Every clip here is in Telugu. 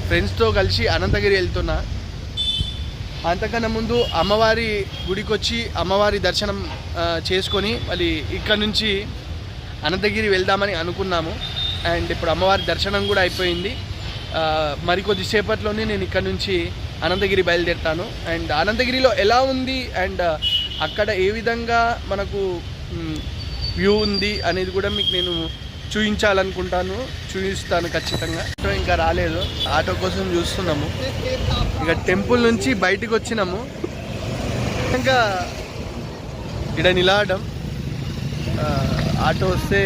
ఫ్రెండ్స్తో కలిసి అనంతగిరి వెళ్తున్నా. అంతకన్నా ముందు అమ్మవారి గుడికి వచ్చి అమ్మవారి దర్శనం చేసుకొని మళ్ళీ ఇక్కడ నుంచి అనంతగిరి వెళ్దామని అనుకున్నాము. అండ్ ఇప్పుడు అమ్మవారి దర్శనం కూడా అయిపోయింది. మరికొద్దిసేపట్లోనే నేను ఇక్కడ నుంచి అనంతగిరి బయలుదేరుతాను. అండ్ అనంతగిరిలో ఎలా ఉంది అండ్ అక్కడ ఏ విధంగా మనకు వ్యూ ఉంది అనేది కూడా మీకు నేను చూపించాలనుకుంటాను, చూపిస్తాను ఖచ్చితంగా. ఆటో ఇంకా రాలేదు, ఆటో కోసం చూస్తున్నాము. ఇక టెంపుల్ నుంచి బయటకు వచ్చినాము, ఇంకా ఇక్కడ నిలవడం, ఆటో వస్తే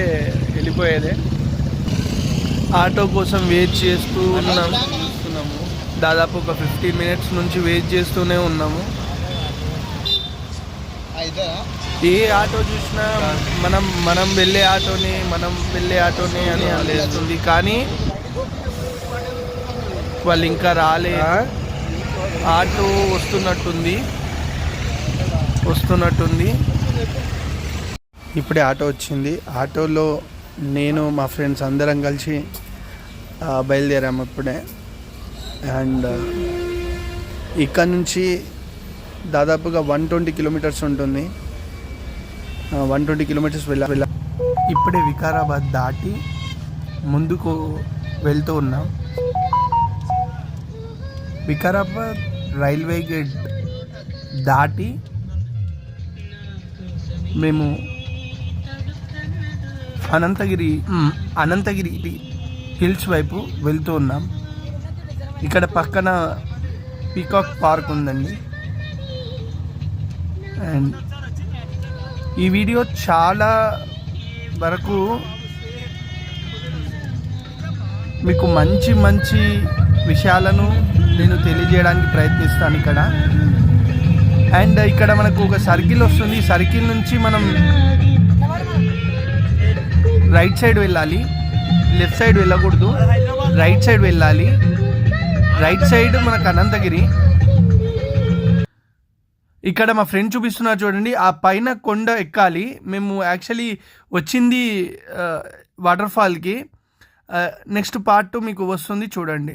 వెళ్ళిపోయేదే. ఆటో కోసం వెయిట్ చేస్తూ చూస్తున్నాము. దాదాపు ఒక 15 minutes నుంచి వెయిట్ చేస్తూనే ఉన్నాము. ఏ ఆటో చూసినా మనం వెళ్ళే ఆటోనే అని అనిపిస్తుంది, కానీ వాళ్ళు ఇంకా రాలే. ఆటో వస్తున్నట్టుంది. ఇప్పుడే ఆటో వచ్చింది. ఆటోలో నేను మా ఫ్రెండ్స్ అందరం కలిసి బయలుదేరాము ఇప్పుడే. అండ్ ఇక్కడ నుంచి దాదాపుగా 120 kilometers ఉంటుంది. 120 kilometers వెళ్ళా. ఇప్పుడే వికారాబాద్ దాటి ముందుకు వెళ్తూ ఉన్నాం. వికారాబాద్ రైల్వే గేట్ దాటి మేము అనంతగిరి హిల్స్ వైపు వెళ్తూ ఉన్నాం. ఇక్కడ పక్కన పీకాక్ పార్క్ ఉందండి. అండ్ ఈ వీడియో చాలా వరకు మీకు మంచి విషయాలను నేను తెలియజేయడానికి ప్రయత్నిస్తాను ఇక్కడ. అండ్ ఇక్కడ మనకు ఒక సర్కిల్ వస్తుంది. సర్కిల్ నుంచి మనం రైట్ సైడ్ వెళ్ళాలి, లెఫ్ట్ సైడ్ వెళ్ళకూడదు, రైట్ సైడ్ వెళ్ళాలి. రైట్ సైడ్ మనకు అనంతగిరి. ఇక్కడ మా ఫ్రెండ్ చూపిస్తున్నారు చూడండి, ఆ పైన కొండ ఎక్కాలి. మేము యాక్చువల్లీ వచ్చింది వాటర్ ఫాల్కి. నెక్స్ట్ పార్ట్ మీకు వస్తుంది చూడండి.